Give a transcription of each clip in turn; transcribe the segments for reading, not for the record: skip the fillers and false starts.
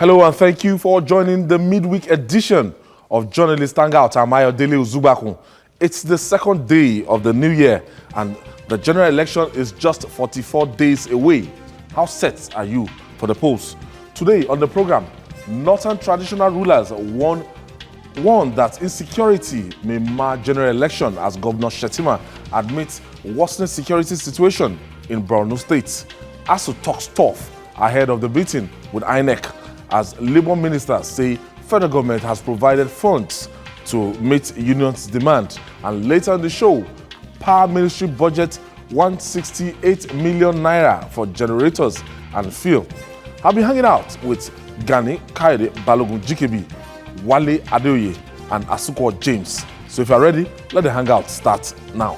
Hello and thank you for joining the midweek edition of Journalist Hangout. I'm Ayodele Uzubakun. It's the second day of the new year and the general election is just 44 days away. How set are you for the polls? Today on the program, Northern traditional rulers warn that insecurity may mar general election as Governor Shettima admits worsening security situation in Borno State. ASU talks tough ahead of the meeting with INEC as Labour ministers say federal government has provided funds to meet unions' demand. And later in the show, Power Ministry budget 168 million naira for generators and fuel. I'll be hanging out with Gani Kaide Balogun Jikebi, Wale Adeoye, and Asuko James. So if you're ready, let the hangout start now.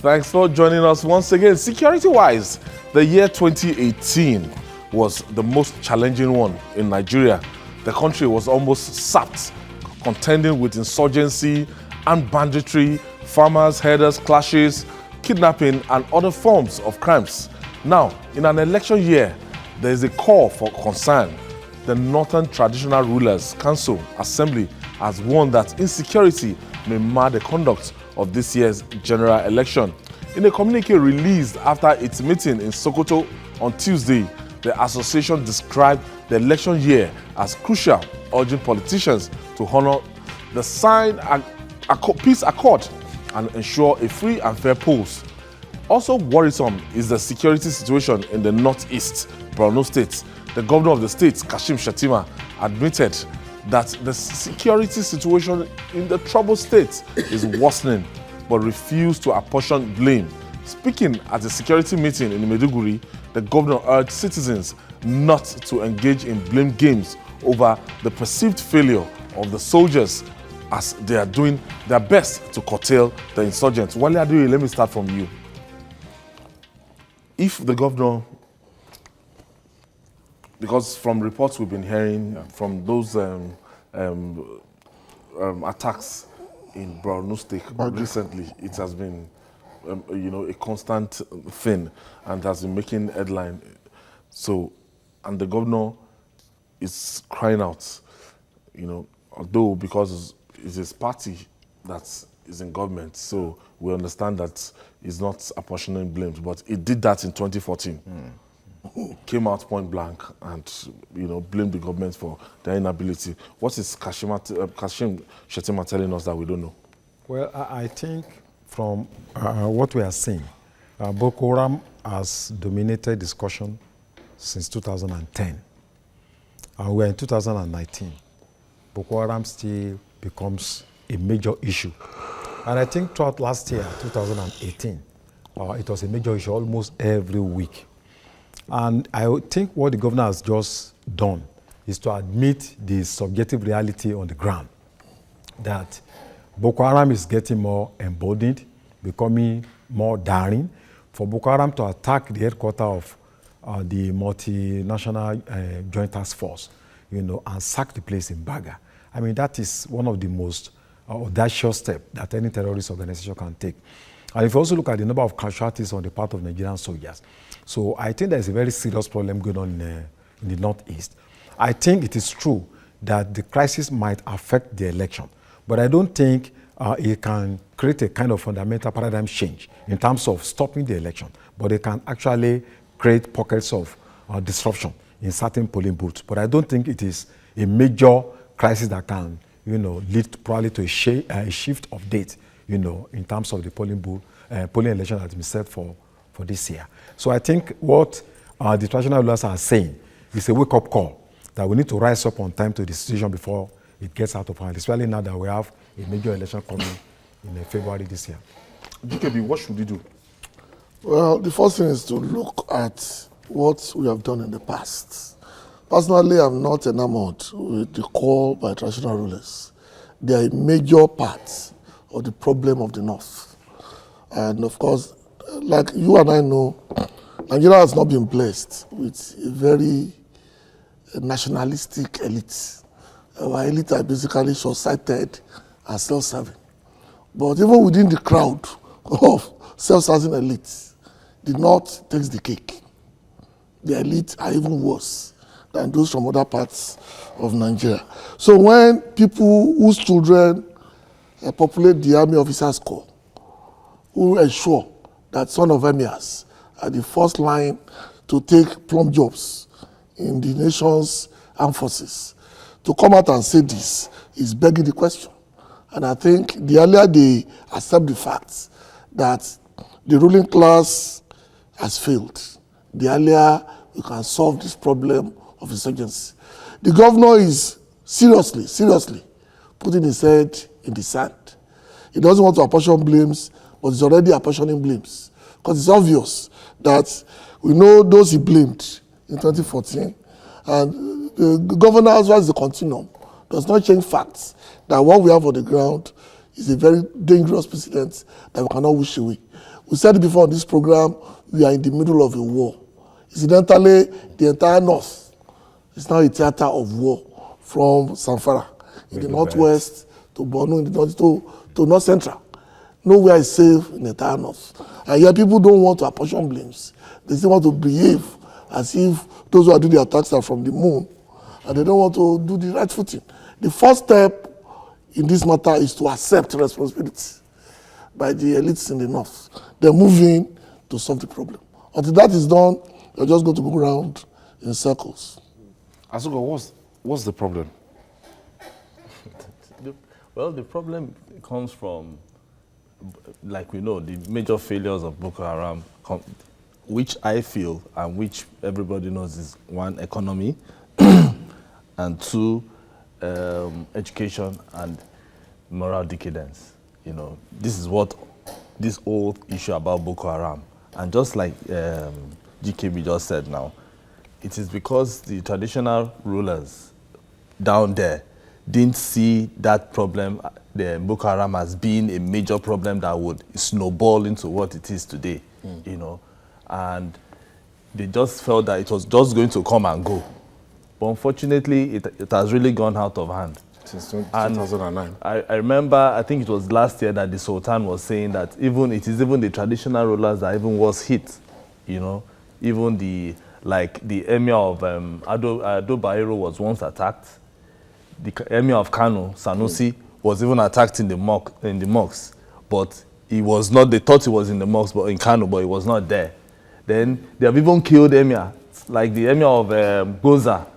Thanks for joining us once again. Security-wise, the year 2018 was the most challenging one in Nigeria. The country was almost sapped, contending with insurgency and banditry, farmers, herders, clashes, kidnapping, and other forms of crimes. Now, in an election year, there is a call for concern. The Northern Traditional Rulers Council Assembly has warned that insecurity may mar the conduct of this year's general election. In a communique released after its meeting in Sokoto on Tuesday, the association described the election year as crucial, urging politicians to honor the signed peace accord and ensure a free and fair polls. Also worrisome is the security situation in the northeast, Borno State. The governor of the state, Kashim Shettima, admitted that the security situation in the troubled state is worsening, but refused to apportion blame. Speaking at a security meeting in Maiduguri, the governor urged citizens not to engage in blame games over the perceived failure of the soldiers as they are doing their best to curtail the insurgents. Wale Adeoye, let me start from you. If the governor, because from reports we've been hearing from those attacks in Borno State recently, it has been a constant thing and has been making headline. So, and the governor is crying out, although because it's his party that is in government, so we understand that he's not apportioning blames, but he did that in 2014. Came out point blank and blamed the government for their inability. What is Kashim Shettima telling us that we don't know? Well, I think from what we are seeing, Boko Haram has dominated discussion since 2010. We're in 2019. Boko Haram still becomes a major issue. And I think throughout last year, 2018, it was a major issue almost every week. And I think what the governor has just done is to admit the subjective reality on the ground, that Boko Haram is getting more embodied, becoming more daring. For Boko Haram to attack the headquarters of the multinational joint task force, and sack the place in Baga. I mean, that is one of the most audacious steps that any terrorist organization can take. And if you also look at the number of casualties on the part of Nigerian soldiers, so I think there's a very serious problem going on in the Northeast. I think it is true that the crisis might affect the election, but I don't think it can create a kind of fundamental paradigm change in terms of stopping the election, but it can actually create pockets of disruption in certain polling booths. But I don't think it is a major crisis that can, lead probably to a shift of date, in terms of the polling election that has been set for this year. So I think what the traditional rulers are saying is a wake-up call that we need to rise up on time to the situation before it gets out of hand, especially now that we have a major election coming in February this year. DKB, what should we do? Well, the first thing is to look at what we have done in the past. Personally, I'm not enamored with the call by traditional rulers. They are a major part of the problem of the North. And of course, like you and I know, Nigeria has not been blessed with a very nationalistic elite. our elite are basically short-sighted and self-serving. But even within the crowd of self-serving elites, the North takes the cake. The elite are even worse than those from other parts of Nigeria. So when people whose children populate the Army Officers Corps, who ensure that son of emirs are the first line to take plum jobs in the nation's armed forces, to come out and say this is begging the question. And I think the earlier they accept the fact that the ruling class has failed, the earlier we can solve this problem of insurgency. The governor is seriously putting his head in the sand. He doesn't want to apportion blames, but he's already apportioning blames. Because it's obvious that we know those he blamed in 2014, and the governor, as well as the continuum, does not change facts that what we have on the ground is a very dangerous precedent that we cannot wish away. We said it before on this program, we are in the middle of a war. Incidentally, the entire North is now a theater of war, from Zamfara in the northwest to Borno in the north to North Central. Nowhere is safe in the entire North. And yet people don't want to apportion blames. They still want to behave as if those who are doing the attacks are from the moon, and they don't want to do the right footing. The first step in this matter is to accept responsibility by the elites in the North. They're moving to solve the problem. Until that is done, you're just going to go around in circles. Asuka, what's the problem? Well, the problem comes from, like we know, the major failures of Boko Haram, which I feel and which everybody knows is one, economy, and two, education and moral decadence. You know, this is what this whole issue about Boko Haram, and just like GKB just said now, it is because the traditional rulers down there didn't see that problem, the Boko Haram, as being a major problem that would snowball into what it is today, you know, and they just felt that it was just going to come and go. But unfortunately, it has really gone out of hand. Since 2009. I remember, I think it was last year that the Sultan was saying that it is even the traditional rulers that even was hit, you know, even the emir of Ado Bayero was once attacked. The emir of Kano, Sanusi, was even attacked in the mosque, but he was not. They thought he was in the mosque, but in Kano, but he was not there. Then they have even killed emir, like the emir of Goza,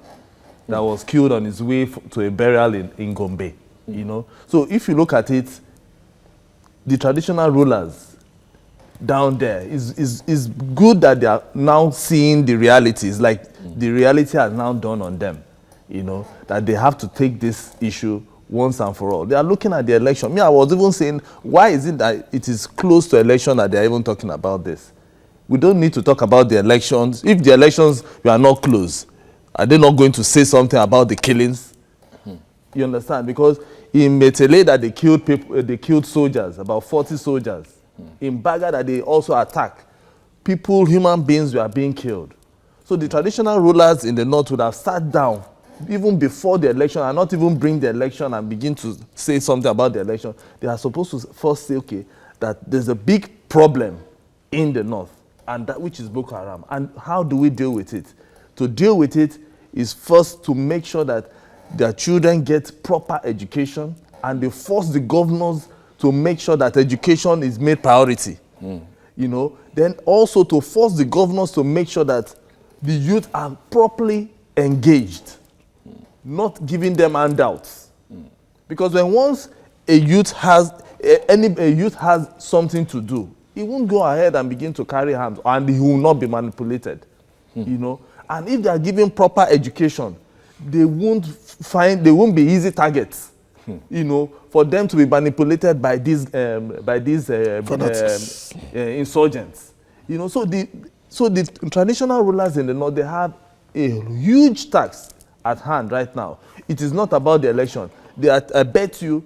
that was killed on his way to a burial in Gombe. You know, so if you look at it, the traditional rulers down there is good that they are now seeing the realities. Like the reality has now dawned on them. You know, that they have to take this issue once and for all. They are looking at the election. Me, I was even saying, why is it that it is close to election that they are even talking about this? We don't need to talk about the elections. If the elections were not close, are they not going to say something about the killings? You understand? Because in Metele that they killed people, they killed soldiers, about 40 soldiers. In Baga that they also attacked, people, human beings were being killed. So the traditional rulers in the north would have sat down even before the election and not even bring the election and begin to say something about the election. They are supposed to first say, okay, that there's a big problem in the north, and that which is Boko Haram. And how do we deal with it? To deal with it is first to make sure that their children get proper education, and they force the governors to make sure that education is made priority. You know, then also to force the governors to make sure that the youth are properly engaged, not giving them handouts. Because when once a youth has something to do, he won't go ahead and begin to carry arms, and he will not be manipulated. You know, and if they are given proper education, they won't be easy targets. You know, for them to be manipulated by these insurgents. You know, so the traditional rulers in the north, they have a huge task at hand right now. It is not about the election. I bet you,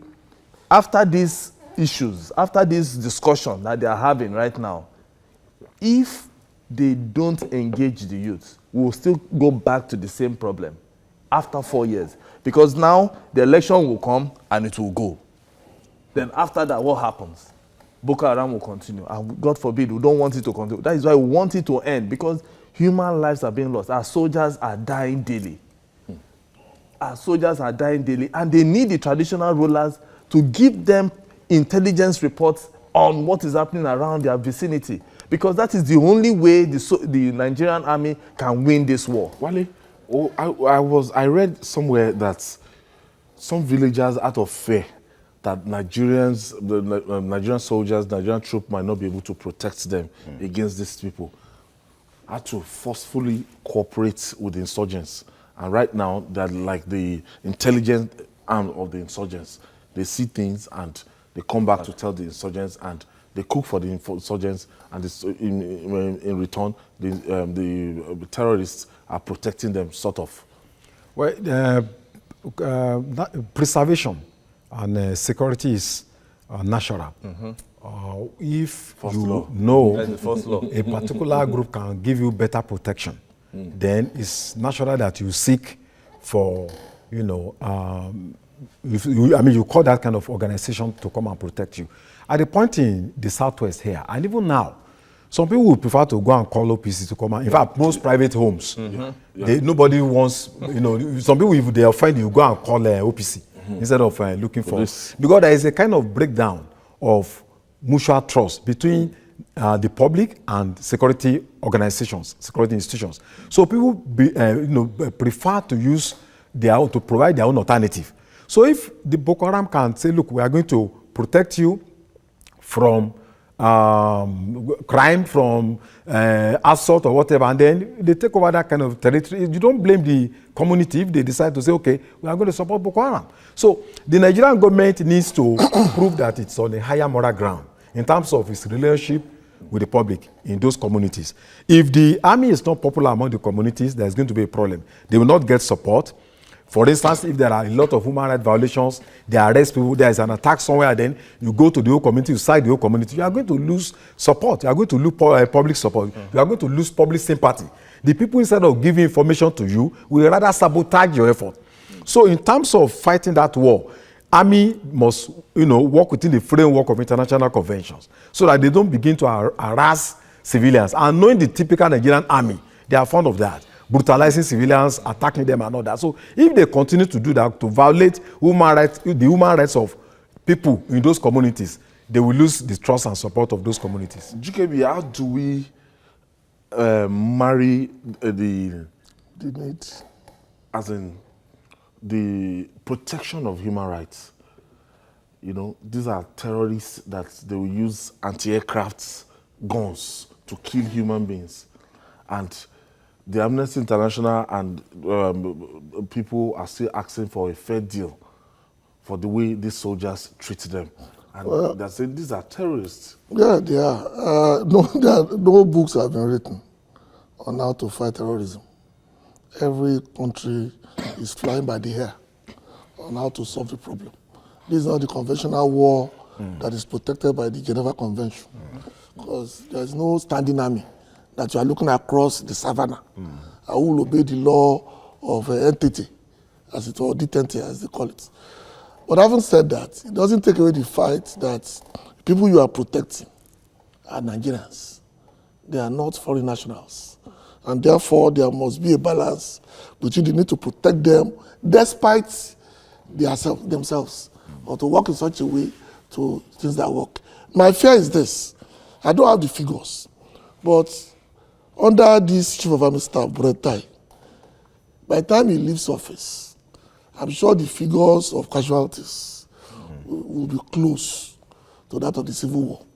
after these issues, after this discussion that they are having right now, if they don't engage the youth, we will still go back to the same problem. after 4 years. Because now the election will come and it will go. Then after that, what happens? Boko Haram will continue. And God forbid, we don't want it to continue. That is why we want it to end, because human lives are being lost. Our soldiers are dying daily. Our soldiers are dying daily, and they need the traditional rulers to give them intelligence reports on what is happening around their vicinity, because that is the only way the Nigerian army can win this war. Wale, I read somewhere that some villagers, out of fear that the Nigerian soldiers, Nigerian troops might not be able to protect them against these people, had to forcefully cooperate with the insurgents. And right now, they're like the intelligent arm of the insurgents. They see things and they come back to tell the insurgents, and they cook for the insurgents, and in return, the terrorists are protecting them, sort of. Well, preservation and security is natural. If you know a particular group can give you better protection, then it's natural that you seek for, you call that kind of organization to come and protect you. At the point in the Southwest here, and even now, some people would prefer to go and call OPC to come out. In fact, most private homes, nobody wants, some people, if they offend you, go and call OPC instead of looking for this. Because there is a kind of breakdown of mutual trust between the public and security organizations, security institutions. So people prefer to use to provide their own alternative. So if the Boko Haram can say, look, we are going to protect you from crime, from assault or whatever, and then they take over that kind of territory, you don't blame the community if they decide to say, okay, we are going to support Boko Haram. So the Nigerian government needs to prove that it's on a higher moral ground in terms of its relationship with the public in those communities. If the army is not popular among the communities, there's going to be a problem. They will not get support. For instance, if there are a lot of human rights violations, they arrest people, there is an attack somewhere, then you go to the whole community, you side the whole community, you are going to lose support. You are going to lose public support. You are going to lose public sympathy. The people, instead of giving information to you, will rather sabotage your effort. So in terms of fighting that war, army must, work within the framework of international conventions so that they don't begin to harass civilians. And knowing the typical Nigerian army, they are fond of that, brutalizing civilians, attacking them and all that. So if they continue to do that, to violate the human rights of people in those communities, they will lose the trust and support of those communities. GKB, how do we marry the needs, as in the protection of human rights? These are terrorists that they will use anti-aircraft guns to kill human beings. And the Amnesty International and people are still asking for a fair deal for the way these soldiers treat them. And they're saying these are terrorists. Yeah, they are. No books have been written on how to fight terrorism. Every country is flying by the hair on how to solve the problem. This is not the conventional war that is protected by the Geneva Convention. Because there is no standing army that you are looking across the savannah. I will obey the law of entity, as it were, detente, as they call it. But having said that, it doesn't take away the fact that people you are protecting are Nigerians. They are not foreign nationals. And therefore, there must be a balance between the need to protect them despite themselves, or to work in such a way to things that work. My fear is this. I don't have the figures, but under this Chief of Army Staff, Bretai, by the time he leaves office, I'm sure the figures of casualties will be close to that of the Civil War.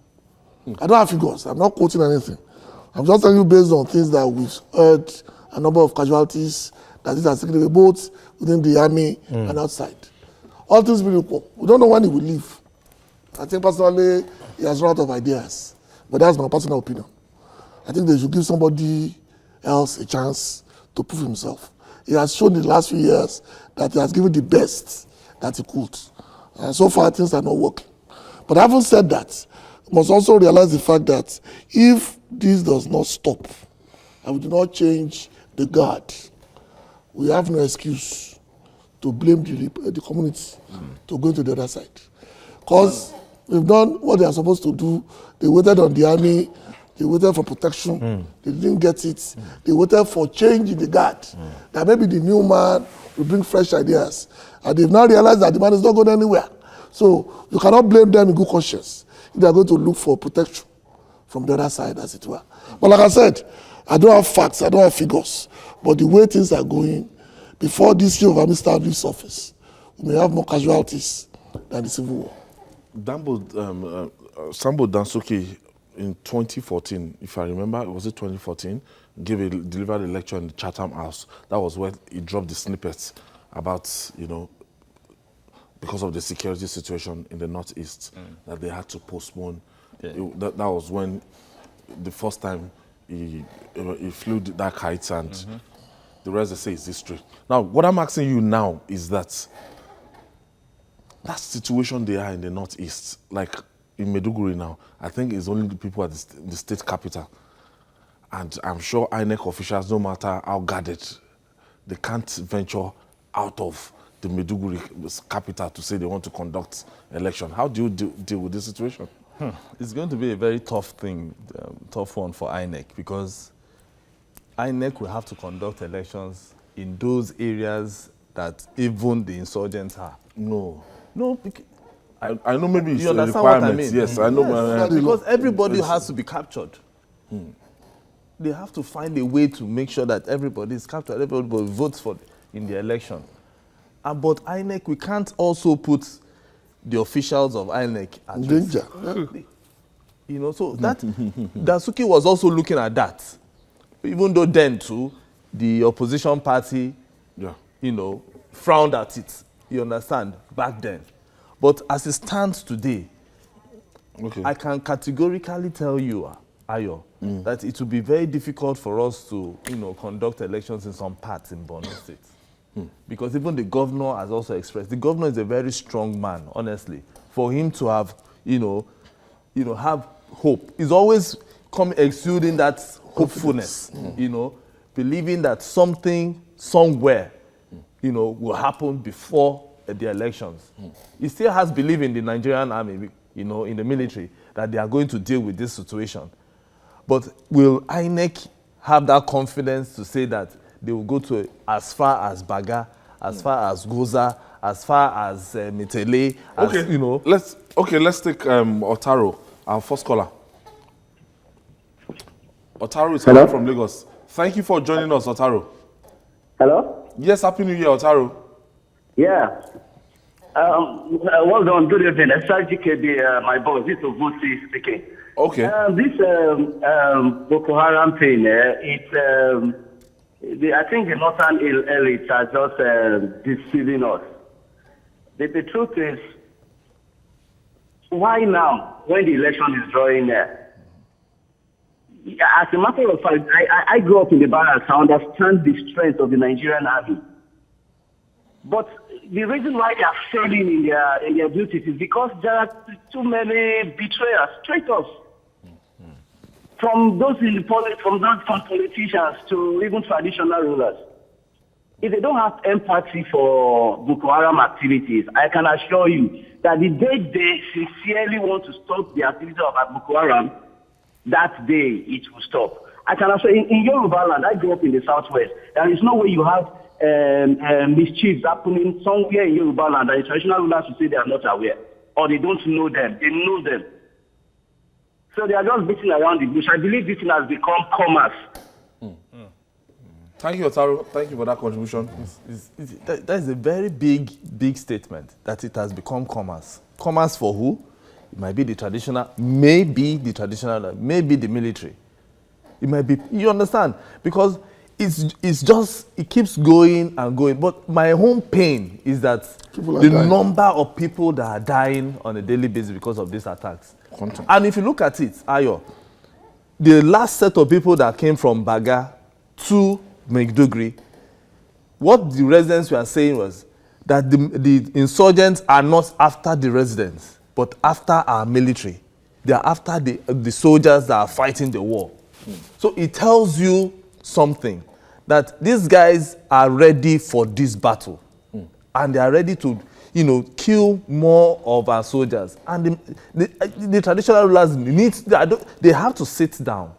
I don't have figures. I'm not quoting anything. I'm just telling you based on things that we've heard, a number of casualties that these are taken both within the army and outside. All things being equal, we don't know when he will leave. I think personally, he has run out of ideas. But that's my personal opinion. I think they should give somebody else a chance to prove himself. He has shown in the last few years that he has given the best that he could. And so far, things are not working. But having said that, we must also realize the fact that if this does not stop, and we do not change the guard, we have no excuse to blame the community to go to the other side. Because we've done what they are supposed to do. They waited on the army, they waited for protection, they didn't get it. They waited for change in the guard, that maybe the new man will bring fresh ideas. And they've now realized that the man is not going anywhere. So you cannot blame them in good conscience if they are going to look for protection from the other side, as it were. But like I said, I don't have facts, I don't have figures. But the way things are going, before this Chief of Army Staff leaves office, we may have more casualties than the Civil War. Sambo Dansoki in 2014, if I remember, was it 2014, delivered a lecture in the Chatham House. That was where he dropped the snippets about, you know, because of the security situation in the Northeast, that they had to postpone. Yeah. That was when the first time he flew that kite, and the rest they say is history. Now, what I'm asking you now is that situation they are in the Northeast, like in Maiduguri now, I think it's only the people at the state capital. And I'm sure INEC officials, no matter how guarded, they can't venture out of the Maiduguri capital to say they want to conduct election. How do you deal with this situation? It's going to be a very tough one for INEC, because INEC will have to conduct elections in those areas that even the insurgents are. No, I know maybe it's you a understand what I requirement. mean? Yes, I know. Yes, because everybody has to be captured. They have to find a way to make sure that everybody is captured, everybody votes in the election. But INEC, we can't also put the officials of INEC at danger. You know, so that Dansoki was also looking at that. Even though then too, the opposition party, you know, frowned at it. You understand? Back then. But as it stands today, I can categorically tell you, Ayo, that it will be very difficult for us to, you know, conduct elections in some parts in Borno State. Because even the governor has also expressed, the governor is a very strong man, honestly. For him to have, have hope. He's always exuding that hopefulness, you know, believing that something, somewhere, you know, will happen before the elections. He still has belief in the Nigerian army, you know, in the military, that they are going to deal with this situation. But will INEC have that confidence to say that they will go to as far as Baga, as far as Goza, as far as Mitele, you know? Let's take Otaro, our first caller. Otaro is calling from Lagos. Thank you for joining us, Otaro. Hello? Yes, Happy New Year, Otaro. Yeah. Well done, good evening. SRGKB, my boss, this is Obusi speaking. Okay. This Boko Haram thing, I think the northern elites are just deceiving us. The truth is, why now, when the election is drawing near? As a matter of fact, I grew up in the barracks. I understand the strength of the Nigerian army. But the reason why they are failing in their duties is because there are too many betrayers, traitors. From politicians to even traditional rulers. If they don't have empathy for Boko Haram activities, I can assure you that the day they sincerely want to stop the activity of Boko Haram, that day it will stop. I can assure you, in Yoruba land, I grew up in the southwest, there is no way you have mischiefs happening somewhere in Yoruba land and the traditional rulers will say they are not aware or they don't know them. They know them. So they are just beating around the bush. I believe this thing has become commerce. Thank you, Otaro. Thank you for that contribution. That is a very big statement, that it has become commerce. Commerce for who? It might be the traditional, maybe the military. It might be, you understand? Because it keeps going and going. But my own pain is that the number of people that are dying on a daily basis because of these attacks. And if you look at it, Ayo, the last set of people that came from Baga to Maiduguri, what the residents were saying was that the insurgents are not after the residents, but after our military. They are after the soldiers that are fighting the war. So it tells you something, that these guys are ready for this battle. And they are ready to, kill more of our soldiers. And the traditional rulers they have to sit down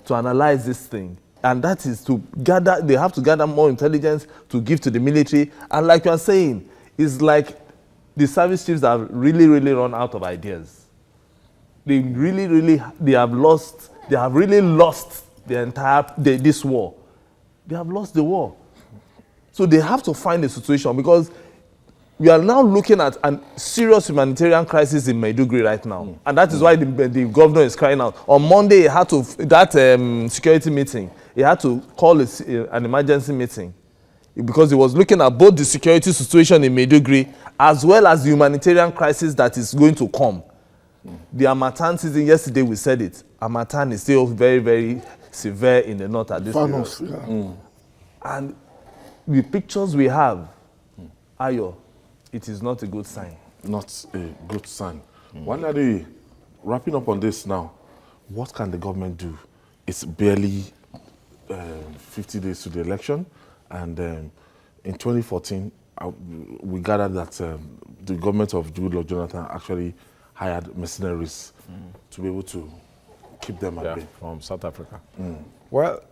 to analyze this thing. And that is they have to gather more intelligence to give to the military. And like you are saying, it's like the service chiefs have really, really run out of ideas. They have really lost this war. They have lost the war. So they have to find a situation, because we are now looking at a serious humanitarian crisis in Maiduguri right now. And that is why the governor is crying out. On Monday, he had to, security meeting, he had to call an emergency meeting, because he was looking at both the security situation in Maiduguri as well as the humanitarian crisis that is going to come. The Harmattan season, yesterday we said it, Harmattan is still very, very severe in the north at this period. And the pictures we have, Ayo, it is not a good sign. Not a good sign. While are they wrapping up on this now, what can the government do? It's barely 50 days to the election, and in 2014, we gathered that the government of Goodluck Jonathan actually hired mercenaries to be able to keep them at bay. From South Africa. Well,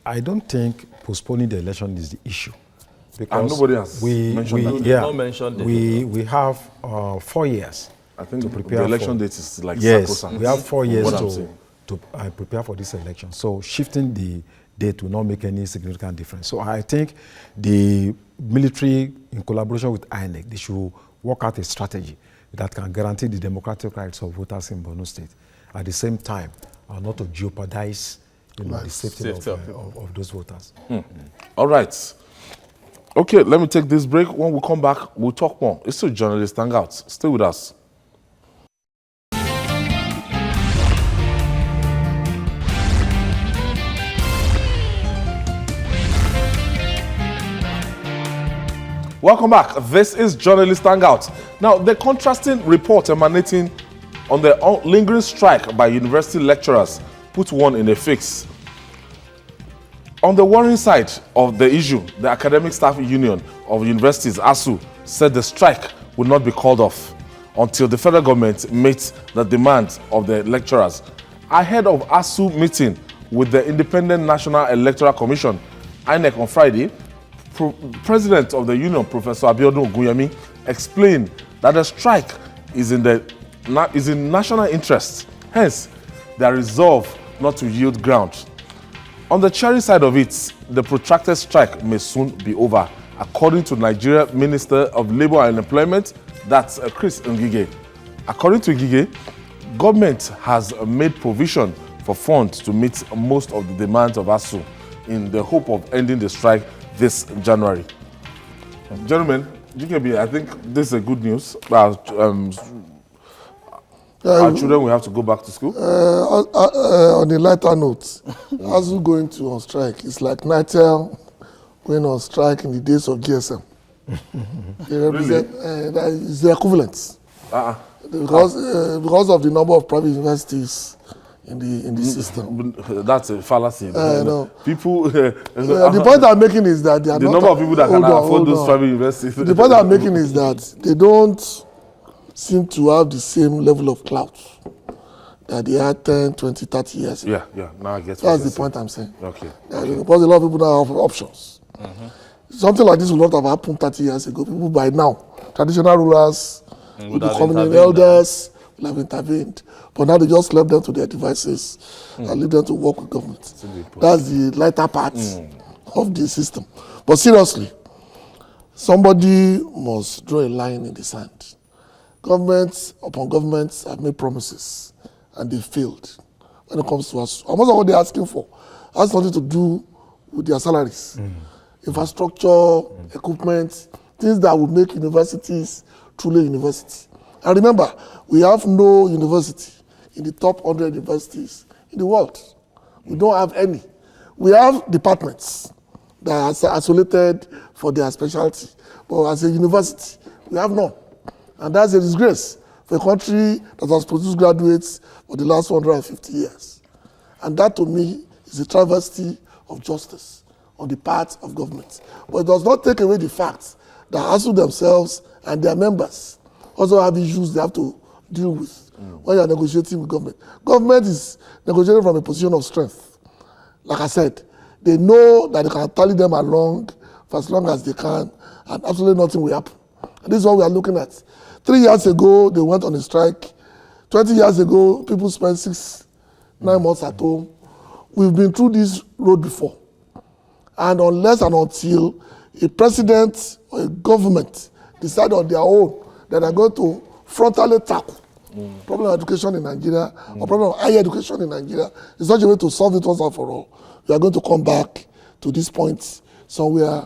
I don't think postponing the election is the issue. Because and nobody has mentioned that. We have 4 years. I think to prepare the election for, date is like yes, we have 4 years to prepare for this election. So shifting the date will not make any significant difference. So I think the military, in collaboration with INEC, they should work out a strategy that can guarantee the democratic rights of voters in Borno State. At the same time, not to jeopardize the safety of those voters. All right. Okay, let me take this break. When we come back, we'll talk more. It's still Journalist Hangout. Stay with us. Welcome back. This is Journalist Hangout. Now, the contrasting report emanating on the lingering strike by university lecturers put one in a fix. On the worrying side of the issue, the Academic Staff Union of Universities, ASU, said the strike would not be called off until the federal government meets the demands of the lecturers. Ahead of ASU meeting with the Independent National Electoral Commission, INEC, on Friday, President of the union, Professor Abiodun Ogunyemi, explained that the strike is in national interest. Hence, their resolve not to yield ground. On the cherry side of it, the protracted strike may soon be over, according to Nigeria Minister of Labour and Employment, that's Chris Ngige. According to Ngige, government has made provision for funds to meet most of the demands of ASU in the hope of ending the strike this January. Gentlemen, GKB, I think this is a good news. Our children will have to go back to school. On a lighter note, ASU going to on strike, it's like Nitel going on strike in the days of GSM. They represent, that is the equivalent. Because of the number of private universities in the system. That's a fallacy. No. People. The point I'm making is that they are the not. number of people that can afford those private universities. The point I'm making is that they don't seem to have the same level of clout that they had 10, 20, 30 years ago. Yeah. Now I get That's the point I'm saying. Okay. Because a lot of people now have options. Something like this would not have happened 30 years ago. People by now, traditional rulers, would be coming elders, will have intervened. But now they just left them to their devices and leave them to work with government. That's the lighter part of the system. But seriously, somebody must draw a line in the sand. Governments upon governments have made promises and they failed when it comes to us. Almost all what they're asking for has nothing to do with their salaries. Infrastructure, equipment, things that will make universities truly university. And remember, we have no university in the top 100 universities in the world. We don't have any. We have departments that are isolated for their specialty. But as a university, we have none. And that's a disgrace for a country that has produced graduates for the last 150 years. And that, to me, is a travesty of justice on the part of government. But it does not take away the fact that ASUU themselves and their members also have issues they have to deal with when you are negotiating with government. Government is negotiating from a position of strength. Like I said, they know that they can tally them along for as long as they can, and absolutely nothing will happen. And this is what we are looking at. 3 years ago, they went on a strike. 20 years ago, people spent 6-9 months at home. We've been through this road before. And unless and until a president or a government decide on their own that they're going to frontally tackle problem of education in Nigeria or problem of higher education in Nigeria, it's not a way to solve it once and for all. We are going to come back to this point somewhere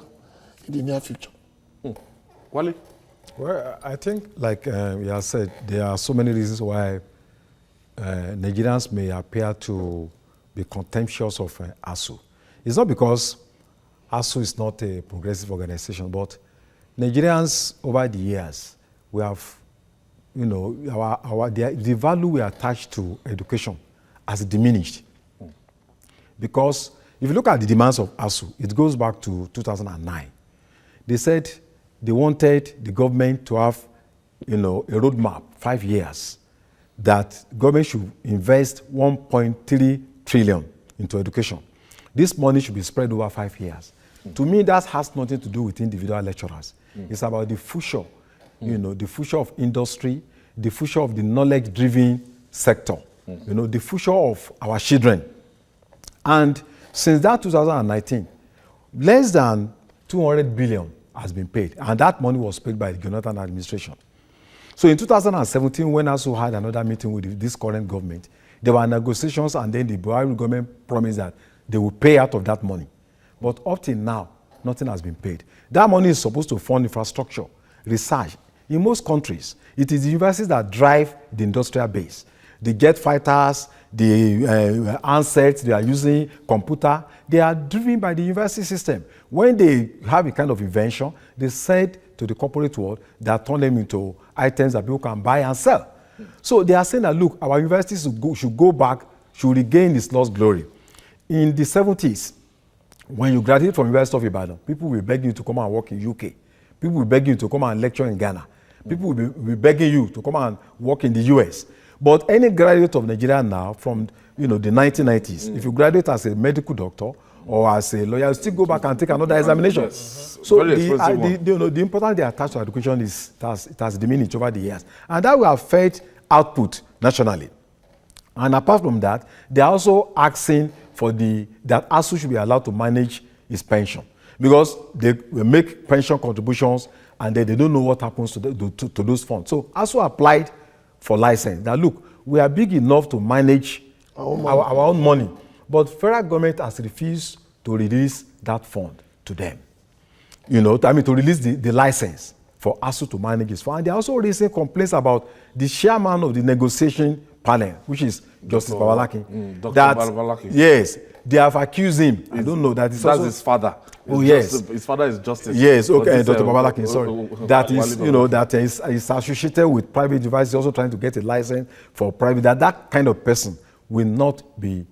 in the near future. Wale? Well, I think, like you have said, there are so many reasons why Nigerians may appear to be contemptuous of ASUU. It's not because ASUU is not a progressive organization, but Nigerians over the years, we have, you know, the value we attach to education has diminished. Because if you look at the demands of ASUU, it goes back to 2009. They said they wanted the government to have, you know, a roadmap, 5 years, that government should invest 1.3 trillion into education. This money should be spread over 5 years. To me, that has nothing to do with individual lecturers. It's about the future, you know, the future of industry, the future of the knowledge-driven sector, you know, the future of our children. And since that 2019, less than 200 billion has been paid, and that money was paid by the Jonathan administration. So in 2017, when ASUU had another meeting with this current government, there were negotiations, and then the Buhari government promised that they will pay out of that money. But up till now, nothing has been paid. That money is supposed to fund infrastructure, research. In most countries, it is the universities that drive the industrial base. The jet fighters, the handsets they are using, computer, they are driven by the university system. When they have a kind of invention, they said to the corporate world, that turn them into items that people can buy and sell. So they are saying that, look, our universities should go back, should regain its lost glory. In the 70s, when you graduate from University of Ibadan, people will beg you to come and work in UK. People will beg you to come and lecture in Ghana. People will be begging you to come and work in the US. But any graduate of Nigeria now from, you know, the 1990s, if you graduate as a medical doctor or as a lawyer, you still go back and take another examination. Yes. So the importance they attach to education it has diminished over the years. And that will affect output nationally. And apart from that, they are also asking for that ASUU should be allowed to manage its pension. Because they will make pension contributions and then they don't know what happens to those funds. So ASUU applied for license. Now look, we are big enough to manage our own money, but federal government has refused to release that fund to them. You know, I mean, to release the license for ASUU to manage its fund. And they are also raising complaints about the chairman of the negotiation panel, which is Justice Babalaki. Dr. Babalaki. Yes, they have accused him. I don't know that. That's his father. Oh, yes. His father is Justice. Yes, okay, Dr. Babalaki, sorry. That is, you know, that is associated with private devices, also trying to get a license for private. That kind of person will not be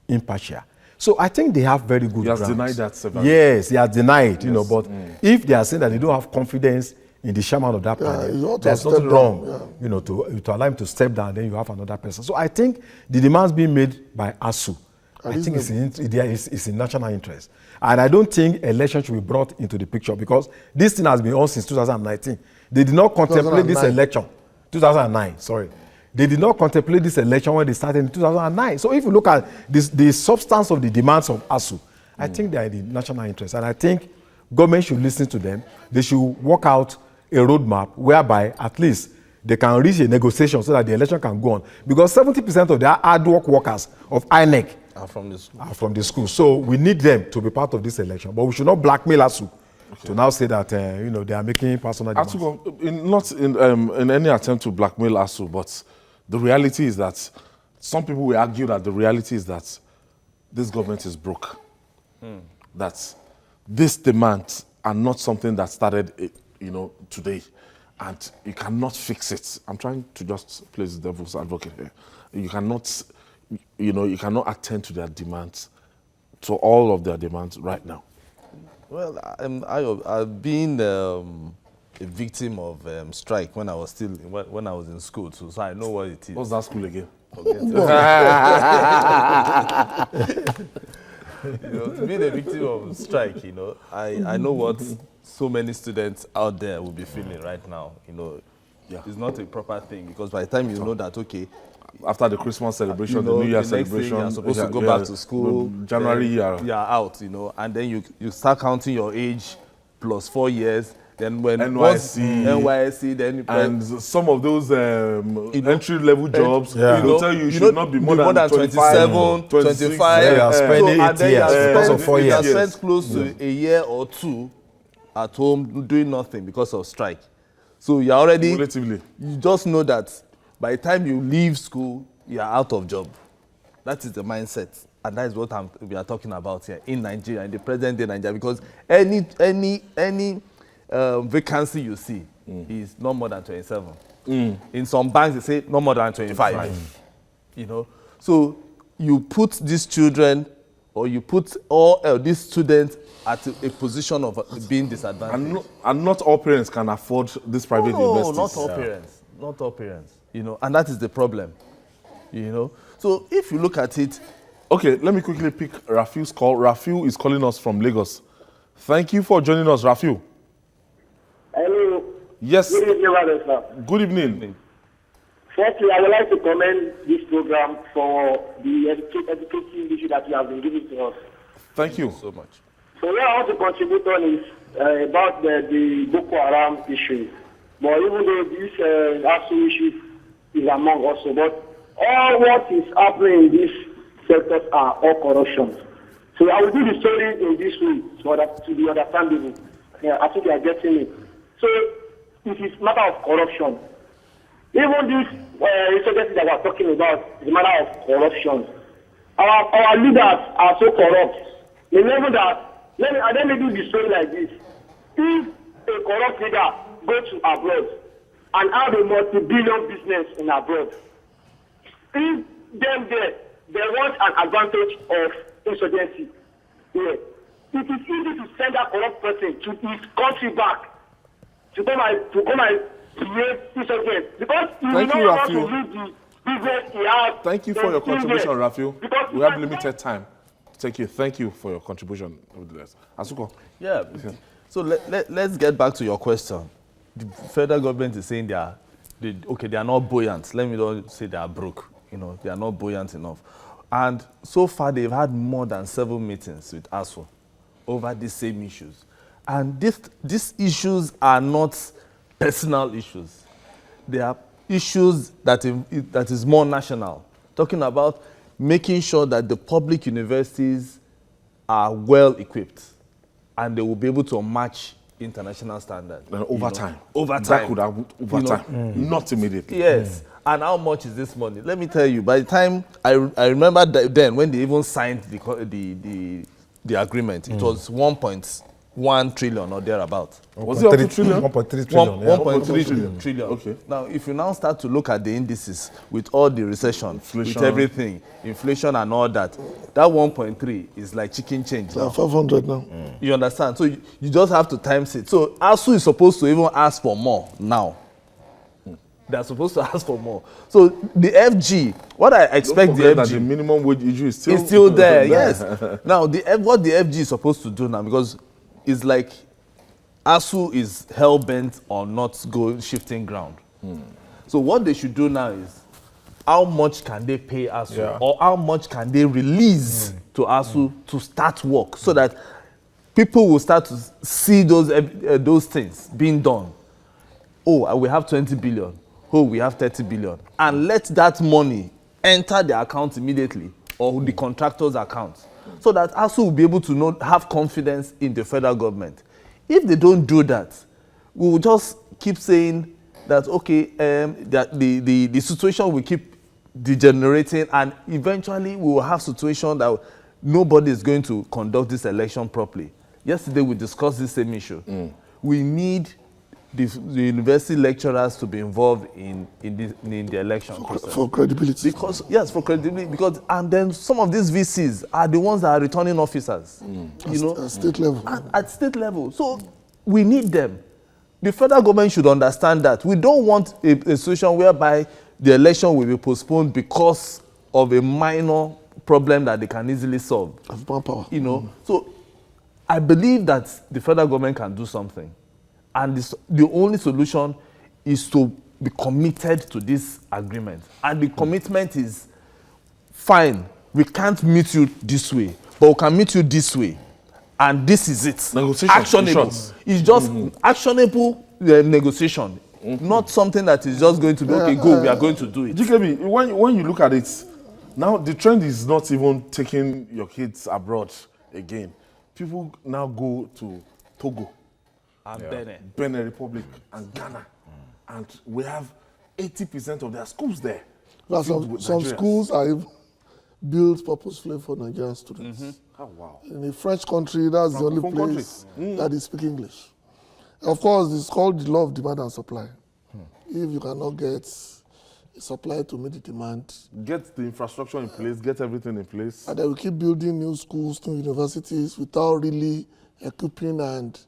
impartial. So I think they have very good grounds. He has denied that several Yes, he has denied, you know, but if they are saying that they don't have confidence in the chairman of that panel, there's nothing wrong, you know, to allow him to step down, then you have another person. So I think the demands being made by ASUU, I think it's in national interest. And I don't think election should be brought into the picture because this thing has been on since 2019. They did not contemplate this election. 2009, sorry. They did not contemplate this election when they started in 2009. So if you look at the substance of the demands of ASUU, I think they are in the national interest. And I think government should listen to them. They should work out a roadmap whereby at least they can reach a negotiation so that the election can go on. Because 70% of their hard work workers of INEC are from the school. So we need them to be part of this election. But we should not blackmail ASUU to now say that you know, they are making personal demands. Not in any attempt to blackmail ASUU, but the reality is that some people will argue that the reality is that this government is broke. That these demands are not something that started, you know, today, and you cannot fix it. I'm trying to just play the devil's advocate here. You cannot attend to their demands, to all of their demands right now. Well, I've been a victim of strike when I was when I was in school too, so I know what it is. What's that school again? To be a victim of strike, I know what so many students out there will be feeling right now. It's not a proper thing, because by the time you know that, okay, after the Christmas celebration, the New Year the next thing celebration, you're supposed to go back to school. January, you're out, and then you start counting your age plus 4 years. Then when NYSC, then and some of those entry-level jobs, they'll tell you should not be more than 27, 25. Yeah, you are spending 8 years because of 4 You years. spent close to a year or two at home doing nothing because of strike. So you're already, relatively. you just know that by the time you leave school, you're out of job. That is the mindset. And that is what we are talking about here in Nigeria, in the present day Nigeria, because any vacancy you see is no more than 27. In some banks, they say no more than 25. So you put these children, or you put all these students at a position of being disadvantaged. And not all parents can afford this private universities. No, not all parents. Not all parents. And that is the problem. So if you look at it. Okay, let me quickly pick Rafiu's call. Rafiu is calling us from Lagos. Thank you for joining us, Rafiu. Hello. Yes. Good evening, Father, sir. Good evening. Firstly, I would like to commend this program for the educative issue that you have been giving to us. Thank you so much. So what I want to contribute on is about the Boko Haram issue. But even though this ASU issue is among us, but all what is happening in these sectors are all corruption. So I will do the story in this way to be understandable. Yeah, I think you are getting it. So it is matter of corruption. Even this insurgency that we are talking about is a matter of corruption. Our leaders are so corrupt. Remember that. Let me do the story like this. If a corrupt leader goes to abroad and have a multi-billion business in abroad, if them there, they want an advantage of insurgency. Yeah. It is easy to send that corrupt person to his country back to come and create insurgency, because he will not want to lose the business he has. Thank you for your contribution, Rafiu. We have limited time. Thank you for your contribution. Asuko. Yeah. So let's get back to your question. The federal government is saying they are not buoyant. Let me not say they are broke. They are not buoyant enough. And so far, they've had more than 7 meetings with ASU over these same issues. And these issues are not personal issues. They are issues that is more national. Talking about making sure that the public universities are well equipped and they will be able to match international standards. Over time. That could have over time, not immediately. Yes. And how much is this money? Let me tell you, by the time I remember then when they even signed the agreement, it was 1.1 trillion or thereabout. Was it up to trillion? 1.3 trillion. 1.3 trillion. Okay. Now, if you now start to look at the indices with all the recession, inflation, with everything, inflation and all that 1.3 is like chicken change now. 500 now. You understand? So you just have to times it. So ASU is supposed to even ask for more now. They're supposed to ask for more. So the FG, what I expect the FG... that the minimum wage issue is still there, yes. Now, what the FG is supposed to do now, because it's like ASU is hell-bent on not shifting ground. So what they should do now is, how much can they pay ASU? Yeah. Or how much can they release to ASU to start work, so that people will start to see those things being done. Oh, we have 20 billion. Oh, we have 30 billion. And let that money enter the account immediately, or the contractor's account, so that ASU will be able to have confidence in the federal government. If they don't do that, we will just keep saying that, okay, that the situation will keep degenerating, and eventually we will have situation that nobody is going to conduct this election properly. Yesterday we discussed this same issue. We need the university lecturers to be involved in the election process. For credibility. Because, yes, for credibility. Because, and then some of these VCs are the ones that are returning officers. You know, At state level. At state level. So we need them. The federal government should understand that. We don't want a situation whereby the election will be postponed because of a minor problem that they can easily solve. Of manpower. You know, so I believe that the federal government can do something. And the only solution is to be committed to this agreement. And the commitment is, fine, we can't meet you this way, but we can meet you this way. And this is it. Negotiation. Actionable. It's just actionable negotiation. Not something that is just going to be, okay, go, we are going to do it. GKB, when you look at it, now the trend is not even taking your kids abroad again. People now go to Togo, and Benin Republic, and Ghana. And we have 80% of their schools there. Well, filled with some Nigerians. schools are even built purposefully for Nigerian students. Oh, wow. In a French country, that's the only Francophone place that they speak English. Of course, it's called the law of demand and supply. If you cannot get a supply to meet the demand, Get the infrastructure in place, get everything in place. and then we keep building new schools, new universities without really equipping and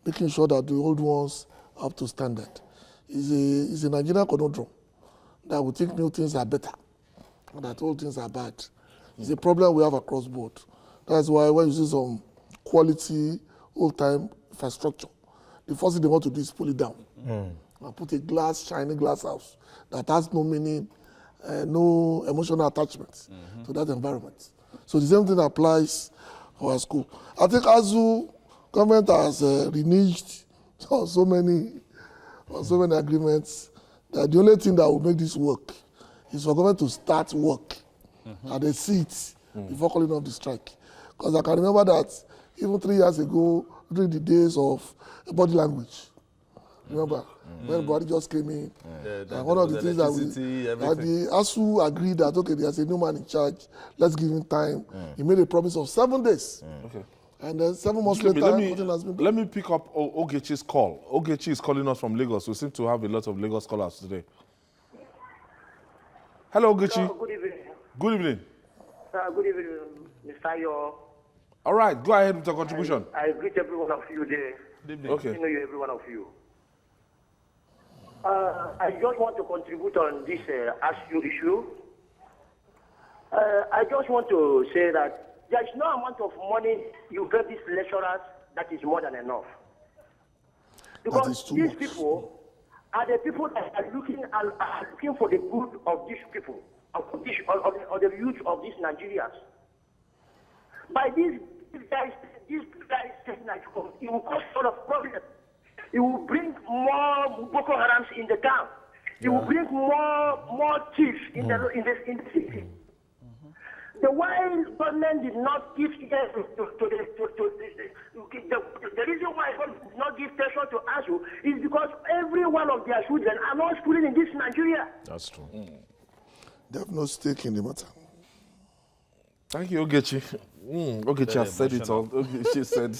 making sure that the old ones are up to standard. It's a Nigerian conundrum that we think new things are better, and that old things are bad. It's a problem we have across board. That's why when you see some quality old-time infrastructure, the first thing they want to do is pull it down and put a shiny glass house that has no meaning, no emotional attachment to that environment. So the same thing applies for our school. I think ASU government has reneged on so many agreements that the only thing that will make this work is for government to start work and then see it before calling off the strike. Because I can remember that even 3 years ago, during the days of body language, remember, when Buhari just came in, and one of the things that the ASU agreed that, okay, there's a new man in charge, let's give him time. He made a promise of 7 days. Okay. And then 7 months GKB, later, nothing has been done. let me pick up Ogechi's call. Ogechi is calling us from Lagos. We seem to have a lot of Lagos callers today. Hello, Ogechi. Good evening. Good evening. Good evening, Mr. Yo. All right, go ahead with your contribution. I greet every one of you there. Okay. I know you, every one of you. I just want to contribute on this issue. I just want to say that there is no amount of money you get these lecturers that is more than enough. Because these people are the people that are looking for the good of these people, of the youth of these Nigerians. By these guys saying that it will cause a lot of problems. It will bring more Boko Harams in the town. It will bring more thieves in the city. The while government did not give the reason why government did not give attention to ASU is because every one of their children are not schooling in this Nigeria. That's true. They have no stake in the matter. Thank you, Ogechi. Ogechi has said it all. Ogechi said,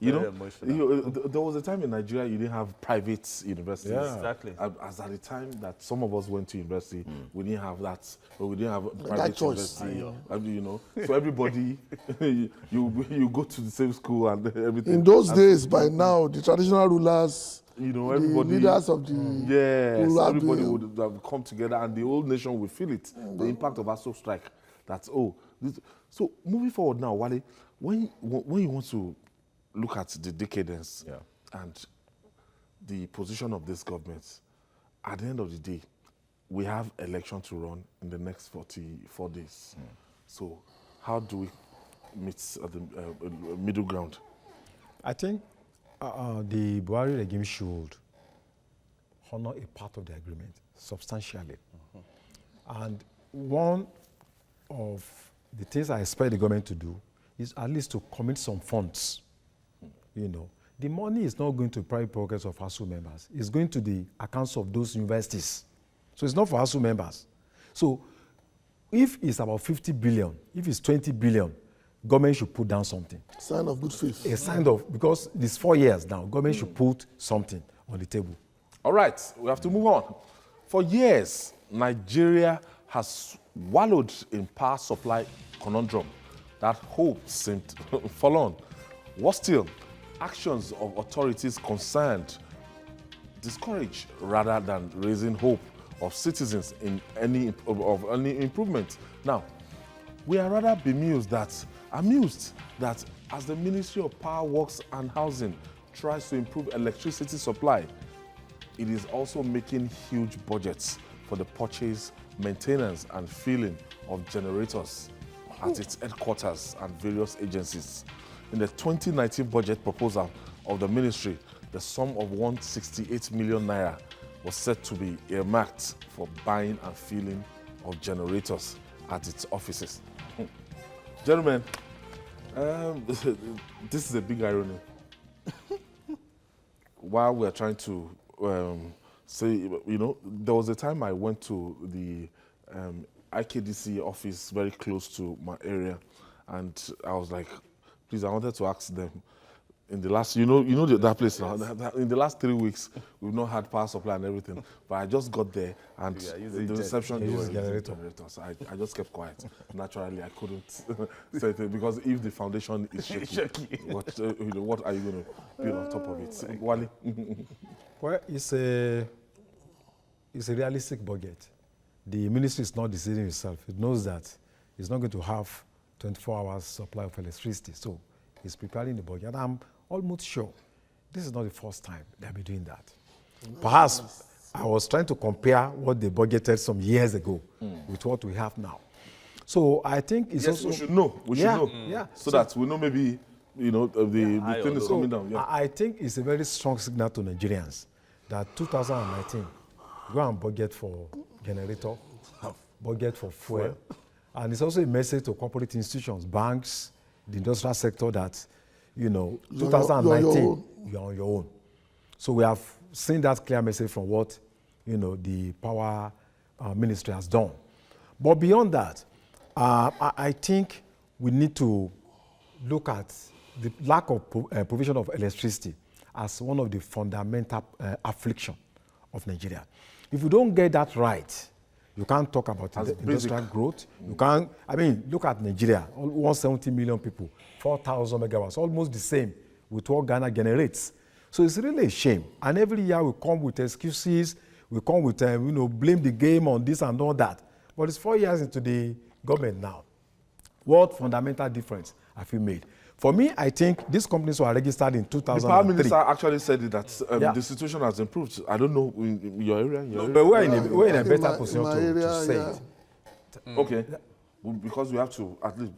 there was a time in Nigeria you didn't have private universities. Yeah. Exactly. As at the time that some of us went to university, we didn't have that. Or we didn't have a That private choice. university. So everybody, you go to the same school and everything. In those days, by now, the traditional rulers, everybody, the leaders of the ruler everybody would have come together and the whole nation will feel it. The impact of ASU strike. That's so moving forward now, Wale, when you want to look at the decadence and the position of this government, at the end of the day, we have election to run in the next 44 days. So how do we meet at the middle ground? I think the Buhari regime should honor a part of the agreement substantially. And one of the things I expect the government to do is at least to commit some funds. The money is not going to private pockets of ASU members. It's going to the accounts of those universities. So it's not for ASU members. So if it's about 50 billion, if it's 20 billion, government should put down something. Sign of good faith. A sign of, because it's 4 years now, government should put something. on the table. All right, we have to move on. For years, Nigeria has wallowed in power supply conundrum. That hope seemed forlorn. What still? Actions of authorities concerned discourage rather than raising hope of citizens in any improvement. Now, we are rather amused that as the Ministry of Power, Works and Housing tries to improve electricity supply, it is also making huge budgets for the purchase, maintenance and filling of generators at its headquarters and various agencies. In the 2019 budget proposal of the ministry, the sum of 168 million naira was said to be earmarked for buying and filling of generators at its offices. Gentlemen, this is a big irony. While we're trying to say, you know, there was a time I went to the IKDC office very close to my area, and I was like, please, I wanted to ask them, in the last, that place now, in the last 3 weeks, we've not had power supply and everything, but I just got there, and the reception, they were using generators. I just kept quiet. Naturally, I couldn't say it, because if the foundation is shaky, what are you going to build on top of it? Wale? Well, it's a realistic budget. The ministry is not deceiving itself. It knows that it's not going to have 24 hours supply of electricity. So it's preparing the budget. I'm almost sure this is not the first time they'll be doing that. Perhaps I was trying to compare what they budgeted some years ago with what we have now. So I think it's also... we should know. We should know. Yeah. So that we know maybe, the thing is coming down. Yeah. I think it's a very strong signal to Nigerians that 2019, go and budget for generator, budget for fuel. And it's also a message to corporate institutions, banks, the industrial sector that, 2019, you're on your own. So we have seen that clear message from what, the power ministry has done. But beyond that, I think we need to look at the lack of provision of electricity as one of the fundamental affliction of Nigeria. If we don't get that right, you can't talk about industrial growth. You can't, look at Nigeria, 170 million people, 4,000 megawatts, almost the same with what Ghana generates. So it's really a shame. And every year we come with excuses, we come with, blame the game on this and all that. But it's 4 years into the government now. What fundamental difference have you made? For me, I think these companies were registered in 2003. The Prime Minister actually said that the situation has improved. I don't know in your area. But we're in a better position to say it. Okay. Because we have to at least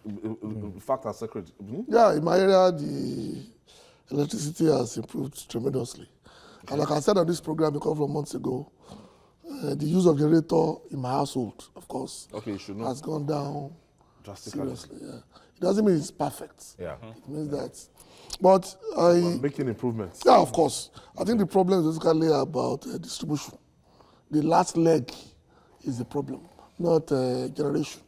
fact are sacred. Yeah, in my area, the electricity has improved tremendously. And like I said on this program a couple of months ago, the use of generator in my household, of course, has gone down seriously. Yeah. It doesn't mean it's perfect. Yeah. It means that. But making improvements. Yeah, of course. I think the problem is basically about distribution. The last leg is the problem, not generation.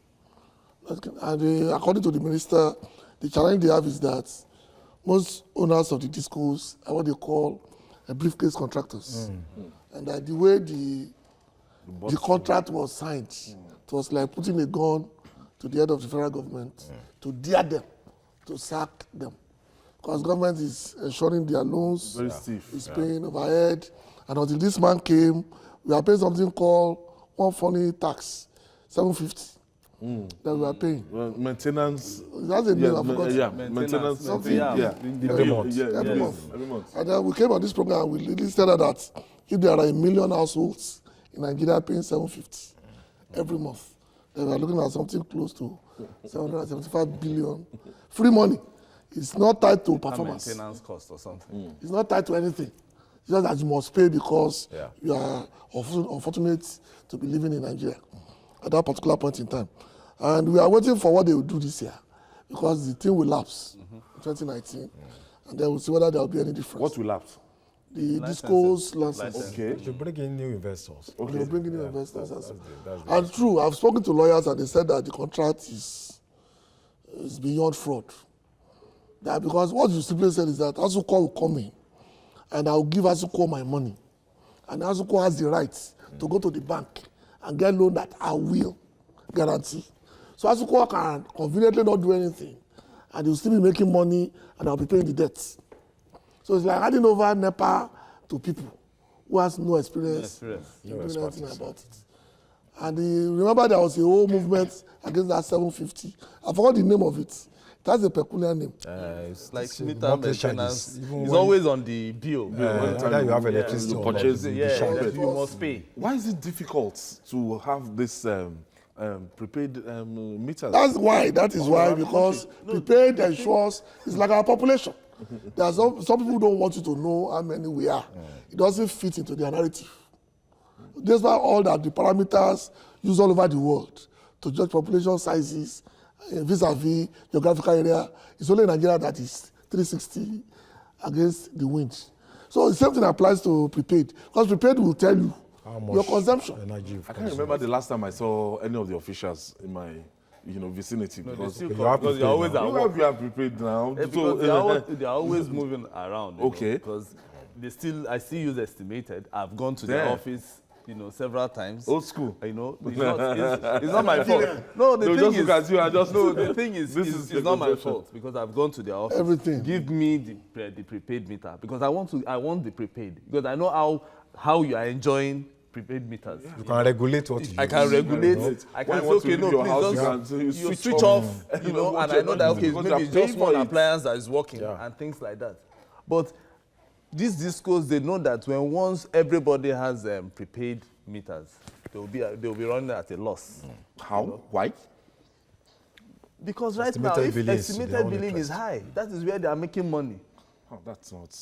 And according to the minister, the challenge they have is that most owners of the discos are what they call briefcase contractors. And that the way the contract was signed, it was like putting a gun to the head of the federal government to dare them, to sack them. Because government is ensuring their loans, is paying overhead. And until this man came, we are paying something called one funny tax, 750. That we are paying. Maintenance. That's a name, I forgot. Maintenance. Something. Every month. And then we came on this program and we listed that if there are 1 million households in Nigeria paying 750 every month, then we are looking at something close to 775 billion. Free money. It's not tied to performance. Maintenance cost or something. It's not tied to anything. It's just that you must pay because you are unfortunate to be living in Nigeria at that particular point in time. And we are waiting for what they will do this year because the thing will lapse in 2019. And then we'll see whether there will be any difference. What will lapse? The discos license. Okay. To bring in new investors. Okay. They'll bring in new investors. And true, I've spoken to lawyers and they said that the contract is beyond fraud. That because what you simply said is that ASUCO will come in and I'll give Asuko my money. And Asuko has the right to go to the bank and get loan that I will guarantee. So Asuko can conveniently not do anything, and he'll still be making money, and I'll be paying the debts. So it's like handing over NEPA to people who has no experience doing anything about it. And remember there was a whole movement against that 750. I forgot the name of it. That's a peculiar name. It's like meter maintenance. It's always on the bill. Whether you have electricity or not, you must pay. Why is it difficult to have this prepaid meters? That is why, because prepaid ensures it's like our population. There are some people who don't want you to know how many we are. It doesn't fit into their narrative. Despite all that, the parameters used all over the world to judge population sizes vis-a-vis geographical area, it's only Nigeria that is 360 against the wind. So the same thing applies to prepaid, because prepaid will tell you your consumption. I can't remember the last time I saw any of the officials in my vicinity, because you're always at work. You are prepaid now. Because they're always moving around. Okay. Because I still use estimated. I've gone to their office, several times. Old school. It's not my fault. No, the thing is, it's not my fault, because I've gone to their office. Everything. Give me the prepaid meter, because I want the prepaid, because I know how you are enjoying prepaid meters. You can regulate what you use. I can regulate. I can say, okay, no, please you switch off, and I know that, okay, maybe it's just one appliance that is working and things like that. But these discos, they know that once everybody has prepaid meters, they'll be running at a loss. How? Why? Because right now, if estimated billing is high, that is where they are making money. Oh, that's not.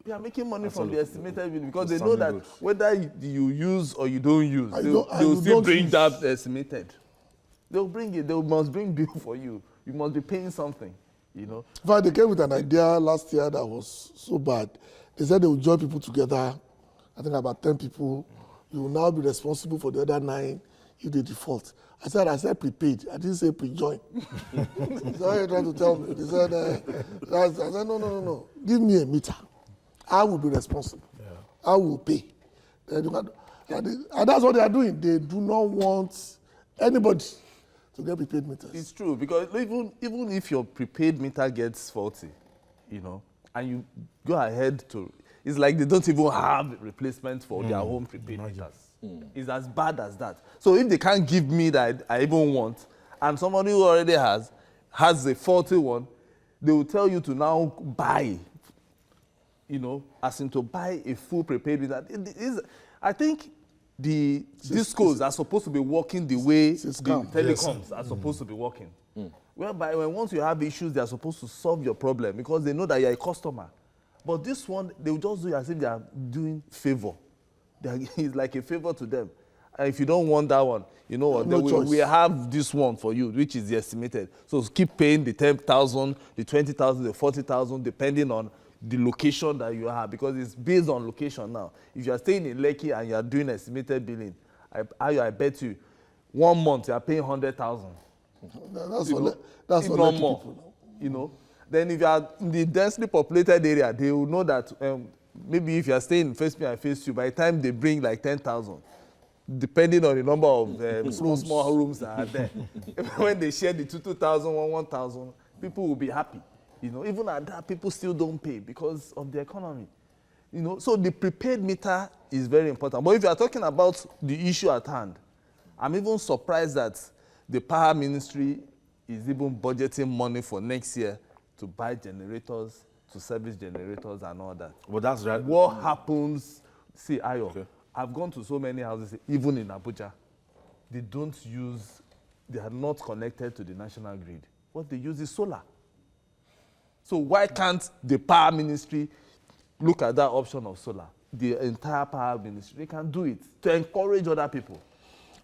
They are making money from the estimated billing, because they know that whether you use or you don't use, they'll still bring that estimated. They'll bring it. They must bring bill for you. You must be paying something, In fact, they came with an idea last year that was so bad. They said they would join people together, I think about 10 people. You will now be responsible for the other 9 if they default. I said prepaid. I didn't say pre-join. That's what you're trying to tell me. They said, I said, no. Give me a meter. I will be responsible. I will pay. And that's what they are doing. They do not want anybody to get prepaid meters. It's true, because even if your prepaid meter gets faulty, and you go ahead it's like they don't even have replacement for their home prepaid meters. It's as bad as that. So if they can't give me that I even want, and somebody who already has a faulty one, they will tell you to now buy, as in to buy a full prepaid meter. I think the discos are supposed to be working the way the telecoms are supposed to be working. Whereby once you have issues, they are supposed to solve your problem, because they know that you're a customer. But this one, they will just do it as if they are doing favor. It's like a favor to them. And if you don't want that one, you know what? We have this one for you, which is the estimated. So keep paying the 10,000, the 20,000, the 40,000, depending on the location that you have, because it's based on location now. If you are staying in Lekki and you are doing estimated billing, I bet you 1 month you are paying 100,000. That's for no Lekki more. People. Then if you are in the densely populated area, they will know that maybe if you are staying in Phase 1 and Phase 2, by the time they bring like 10,000, depending on the number of small rooms that are there, when they share the 2,000, 1,000, people will be happy. Even at that, people still don't pay because of the economy. So the prepaid meter is very important. But if you are talking about the issue at hand, I'm even surprised that the Power Ministry is even budgeting money for next year to buy generators, to service generators and all that. Well, that's right. What happens, see, Ayo, I've gone to so many houses, even in Abuja, they are not connected to the national grid. What they use is solar. So why can't the Power Ministry look at that option of solar? The entire Power Ministry, they can do it to encourage other people.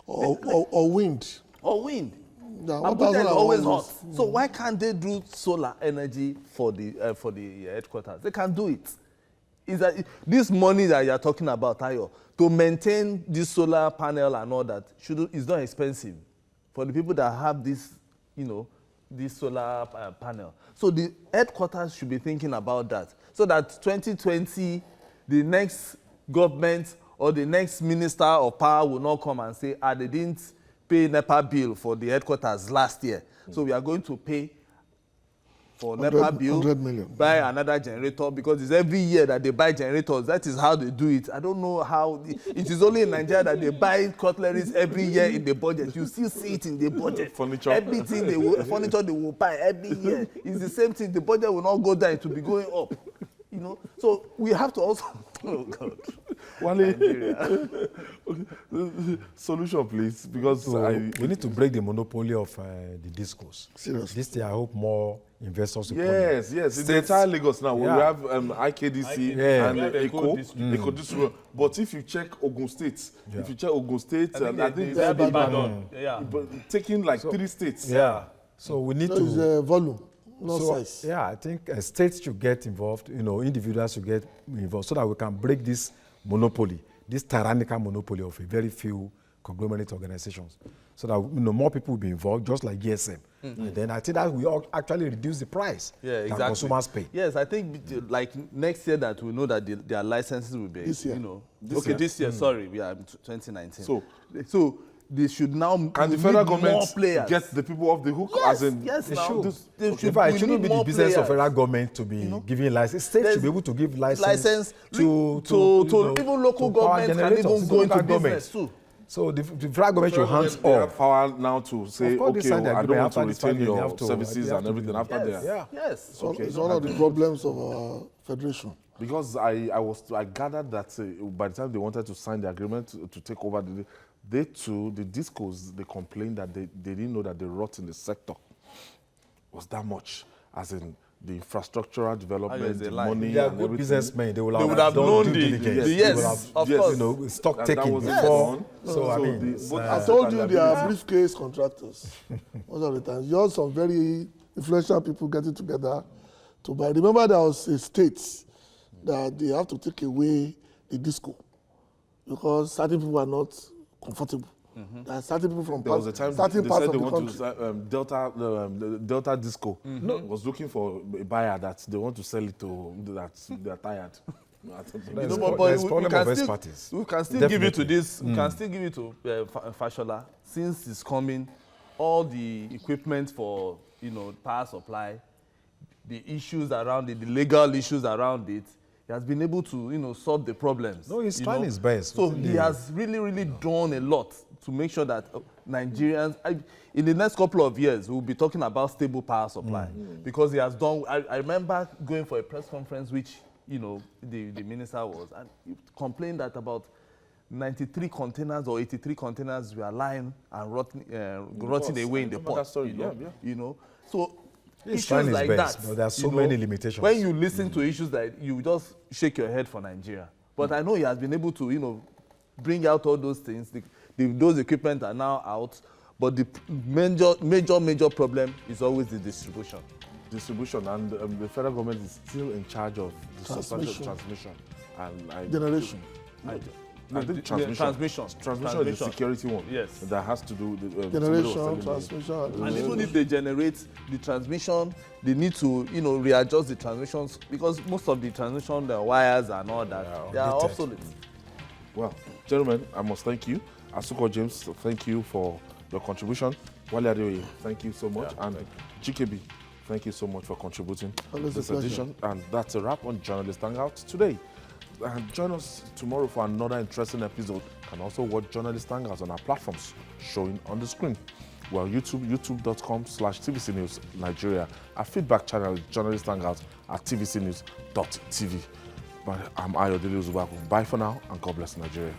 Or wind. Or wind. Yeah, Abuja is always hot. So why can't they do solar energy for the headquarters? They can do it. Is that this money that you are talking about, Ayo, to maintain this solar panel and all that is not expensive for the people that have this, this solar panel. So the headquarters should be thinking about that, so that 2020 the next government or the next minister of power will not come and say, they didn't pay NEPA bill for the headquarters last year. So we are going to pay for NEPA bill, 100 million. buy another generator, because it's every year that they buy generators. That is how they do it. I don't know how. It is only in Nigeria that they buy cutleries every year in the budget. You still see it in the budget. Furniture. Everything furniture they will buy every year. It's the same thing. The budget will not go down. It will be going up. You know. So we have to also. Oh God. Solution, please, because we need to break the monopoly of the discourse. Seriously. This year, I hope more investors will yes, come in. yes. In the entire Lagos now, we have IKDC and Eco District. But if you check Ogun State, I think it's taking like 3 states. Yeah. So we need So it's to. volume, not size. Yeah, I think states should get involved. Individuals should get involved so that we can break this monopoly, this tyrannical monopoly of a very few conglomerate organizations, so that more people will be involved, just like GSM. And then I think that we all actually reduce the price that consumers pay. Yes, I think like next year that we know that their licenses will be This year. This year. Sorry, we are in 2019. So they should now. And the federal government more players. get the people off the hook, Yes, as in yes, They now. should. They should. It shouldn't We be need the more business of players. federal government to be giving license. States should be able to give license to even local to power governments can generators, even go into local business too. So the federal government should hands they have off. power now to say, Of course, they okay, sign the I don't agreement. want to After this retain time, they your have to- services they have and to everything do after it. there. Yeah. Yes. So it's one of the problems of our federation. Because I gathered that by the time they wanted to sign the agreement to take over, they too, the discos, they complained that they didn't know that the rot in the sector was that much, as in the infrastructural development, the money, They are and good everything. businessmen. They will They would have done known due the diligence. yes, They will have, of yes. course. stock That taking was before. done. So I mean, both I assets told and you they are liability. briefcase contractors most of the time. You're some very influential people getting together to buy. Remember, there was a state that they have to take away the disco because certain people are not comfortable. There are certain people from There was a time they certain parts said of they the want country. to Delta Disco was looking for a buyer that they want to sell it to, that they're tired. There's No, pro- but there's problem of still, expertise. we can still give it to Definitely. this. We can still give it to Fashola, since it's coming. All the equipment for power supply, the issues around it, the legal issues around it, he has been able to solve the problems. No, he's trying his best. So he has really done a lot to make sure that Nigerians, in the next couple of years, we'll be talking about stable power supply, because he has done. I remember going for a press conference which the minister was, and he complained that about 93 containers or 83 containers were lying and rotting away in the port. That story. So He's trying issues his like best, that. but there are so many limitations. When you listen to issues like, you just shake your head for Nigeria. But I know he has been able to bring out all those things. Those equipment are now out, but the major problem is always the distribution. And the federal government is still in charge of the substantial transmission and Generation. I think transmission is the security one. Yes. That has to do with Generation, transmission. And even if they generate the transmission, they need to readjust the transmissions, because most of the transmission, the wires and all that, they are outdated. obsolete. Well, gentlemen, I must thank you. Asuko James, thank you for your contribution. Wale Adeoye, thank you so much. And GKB, thank you so much for contributing Always a this pleasure. edition. And that's a wrap on Journalist Hangout today. And join us tomorrow for another interesting episode. You can also watch Journalist Hangouts on our platforms showing on the screen. We're on youtube.com/TVC News Nigeria. Our feedback channel is Journalist Hangouts at tvcnews.tv. But I'm Ayodele Uzubaku. Bye for now, and God bless Nigeria.